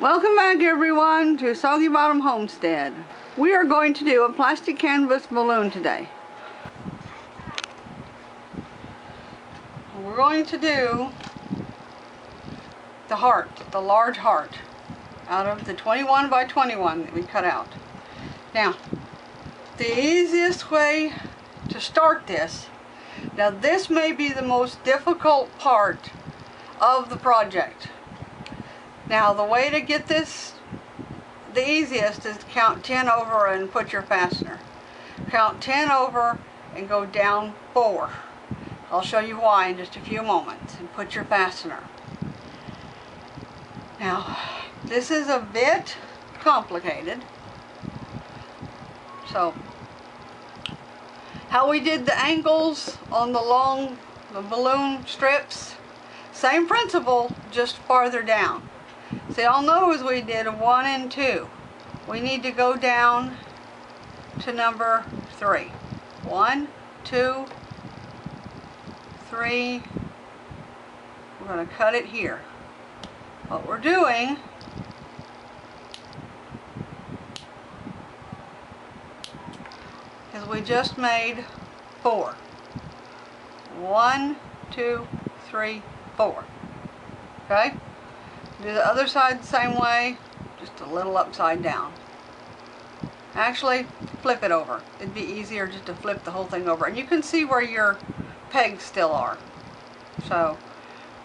Welcome back everyone to Soggy Bottom Homestead. We are going to do a plastic canvas balloon today. We're going to do the heart, the large heart, out of the 21 by 21 that we cut out. Now, the easiest way to start this, now this may be the most difficult part of the project. Now the way to get this, the easiest is to count 10 over and put your fastener. Count 10 over and go down 4. I'll show you why in just a few moments, and put your fastener. Now this is a bit complicated. So how we did the angles on the balloon strips, same principle, just farther down. See, I'll notice we did 1 and 2. We need to go down to number 3. 1, 2, 3. We're going to cut it here. What we're doing is we just made 4. 1, 2, 3, 4. Okay? Do the other side the same way, just a little upside down. Actually, flip it over. It'd be easier just to flip the whole thing over. And you can see where your pegs still are. So,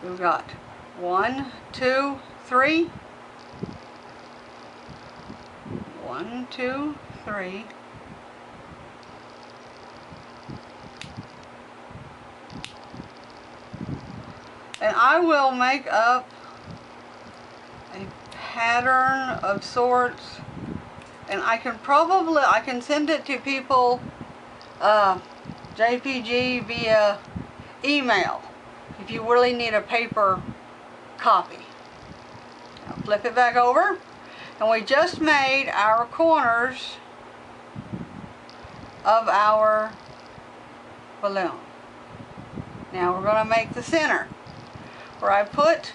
we've got 1, 2, 3. 1, 2, 3. And I will make up a pattern of sorts, and I can send it to people JPG via email if you really need a paper copy. Now flip it back over, and we just made our corners of our balloon. Now we're going to make the center, where I put,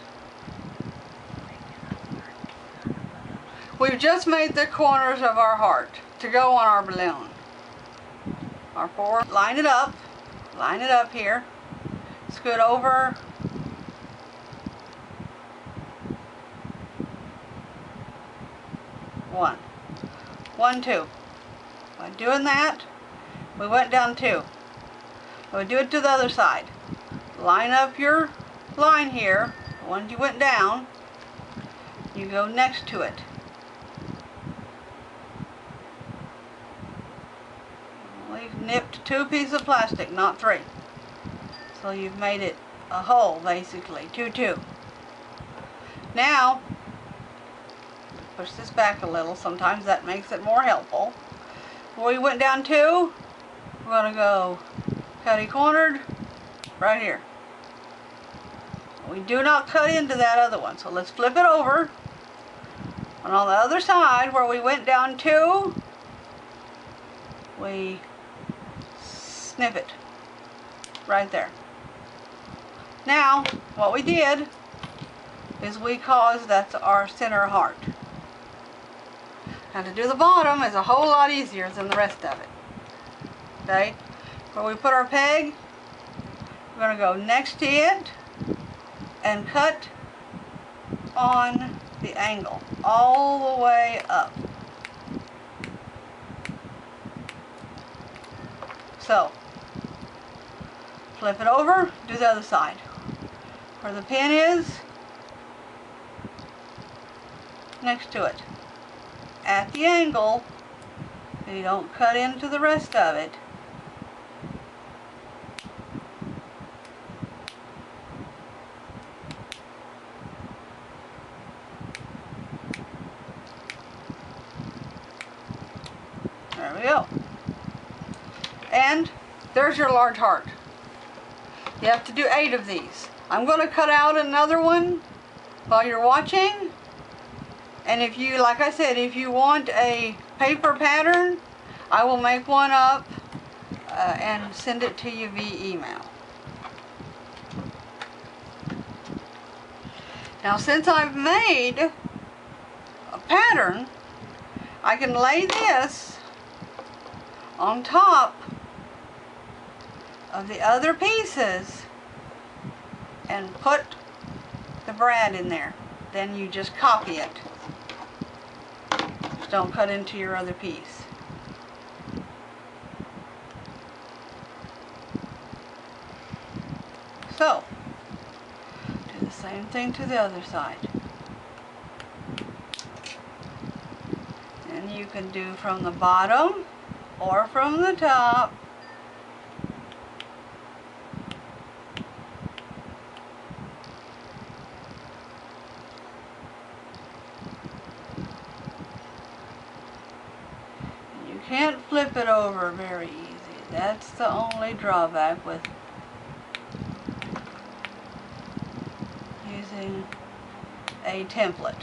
we've just made the corners of our heart to go on our balloon. Our 4, line it up here, scoot over, one, 1, 2. By doing that, we went down 2. We'll do it to the other side. Line up your line here, the one you went down, you go next to it. We've nipped 2 pieces of plastic, not 3. So you've made it a hole, basically, 2, 2. Now, push this back a little, sometimes that makes it more helpful. Where you went down 2, we're going to go cutty cornered right here. We do not cut into that other one, so let's flip it over. And on the other side, where we went down 2, we snip it right there. Now, what we did is we caused that's our center heart. Now to do the bottom is a whole lot easier than the rest of it. Okay? Where we put our peg, we're going to go next to it and cut on the angle all the way up. So, flip it over, do the other side. Where the pin is, next to it. At the angle, so you don't cut into the rest of it. There we go. And there's your large heart. You have to do 8 of these. I'm going to cut out another one while you're watching. And if you, like I said, if you want a paper pattern, I will make one up and send it to you via email. Now since I've made pattern, I can lay this on top of the other pieces and put the brad in there. Then you just copy it. Just don't cut into your other piece. So, do the same thing to the other side. And you can do from the bottom or from the top. You can't flip it over very easy. That's the only drawback with using a template.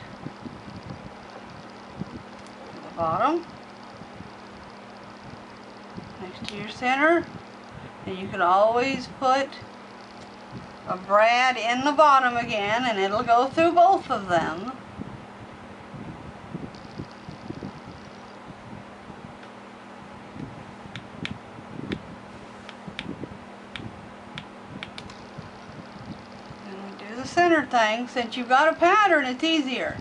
To the bottom, next to your center, and you can always put a brad in the bottom again, and it'll go through both of them. Center thing, since you've got a pattern, it's easier.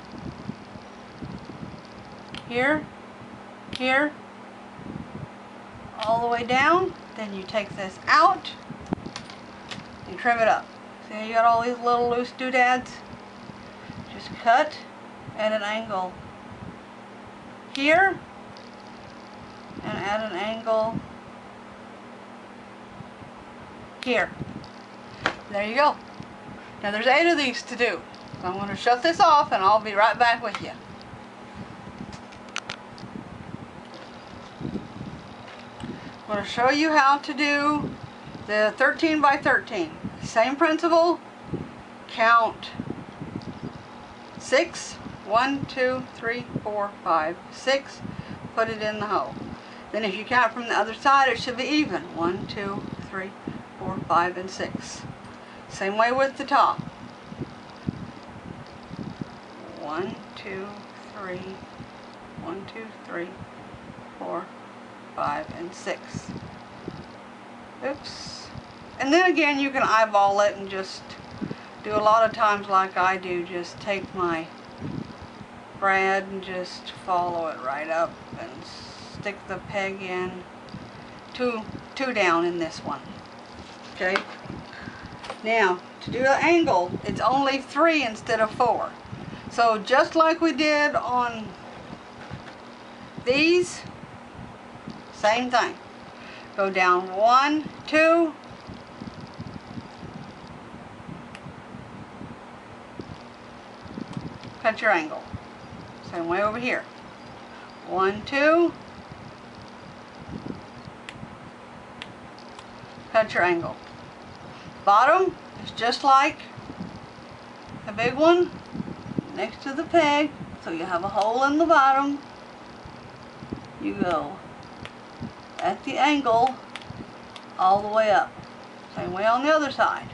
Here, here, all the way down. Then you take this out, you trim it up. See, you got all these little loose doodads? Just cut at an angle here, and at an angle here. There you go. Now there's 8 of these to do. So I'm going to shut this off and I'll be right back with you. I'm going to show you how to do the 13 by 13. Same principle. Count 6. 1, 2, 3, 4, 5, 6. Put it in the hole. Then if you count from the other side, it should be even. 1, 2, 3, 4, 5, and 6. Same way with the top. 1, 2, 3, 1, 2, 3, 4, 5, and 6. Oops. And then again, you can eyeball it and just do a lot of times like I do. Just take my brad and just follow it right up and stick the peg in. Two down in this one. Okay. Now, to do an angle, it's only 3 instead of 4. So just like we did on these, same thing. Go down 1, 2, cut your angle. Same way over here. 1, 2, cut your angle. Bottom is just like a big one next to the peg, so you have a hole in the bottom. You go at the angle all the way up. Same way on the other side.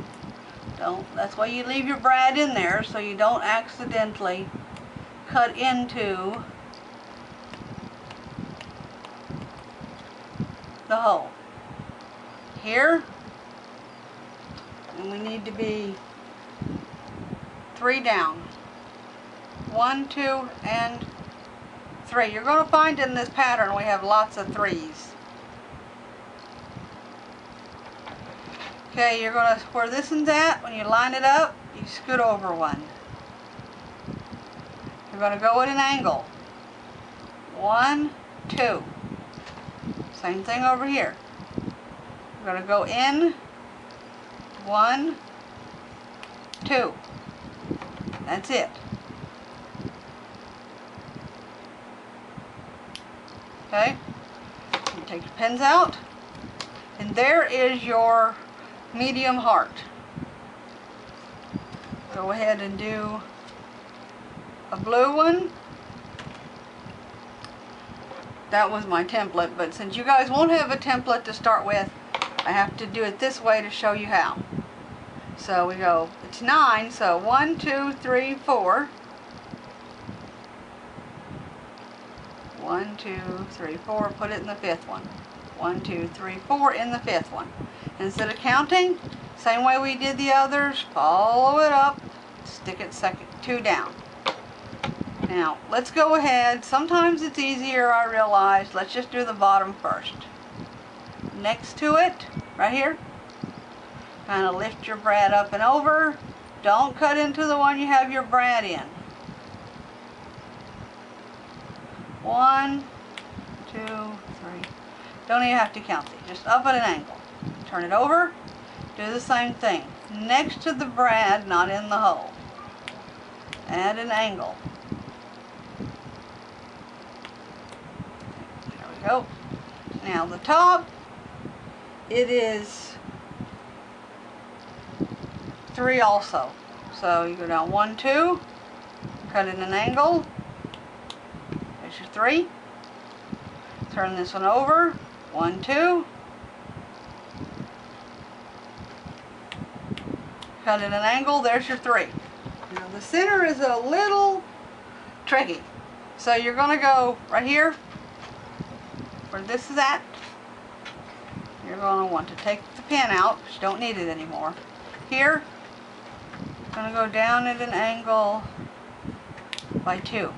That's why you leave your brad in there, so you don't accidentally cut into the hole. Here, and we need to be 3 down. 1, 2, and 3. You're going to find in this pattern we have lots of 3s. Okay, you're going to, where this one's at, when you line it up, you scoot over one. You're going to go at an angle. 1, 2. Same thing over here. You're going to go in. 1, 2. That's it. Okay? You take your pins out, and there is your medium heart. Go ahead and do a blue one. That was my template, but since you guys won't have a template to start with, I have to do it this way to show you how. So we go, it's 9, so 1, 2, 3, 4. 1, 2, 3, 4. Put it in the fifth one. 1, 2, 3, 4 in the fifth one. Instead of counting, same way we did the others, follow it up, stick it second, 2 down. Now, let's go ahead. Sometimes it's easier, I realize. Let's just do the bottom first. Next to it, right here, kind of lift your brad up and over. Don't cut into the one you have your brad in. 1, 2, 3. Don't even have to count these. Just up at an angle. Turn it over. Do the same thing. Next to the brad, not in the hole. At an angle. There we go. Now the top, it is 3 also. So you go down 1, 2, cut in an angle. There's your 3. Turn this one over. 1, 2. Cut in an angle. There's your 3. Now the center is a little tricky. So you're going to go right here, where this is at. You're going to want to take the pin out, because you don't need it anymore. Here, you're going to go down at an angle by 2.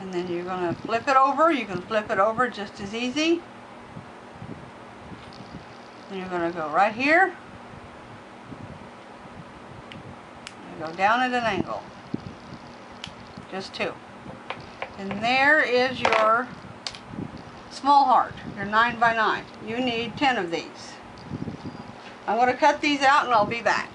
And then you're going to flip it over. You can flip it over just as easy. Then you're going to go right here. You go down at an angle. Just 2. And there is your small heart, your 9 by 9. You need 10 of these. I'm going to cut these out and I'll be back.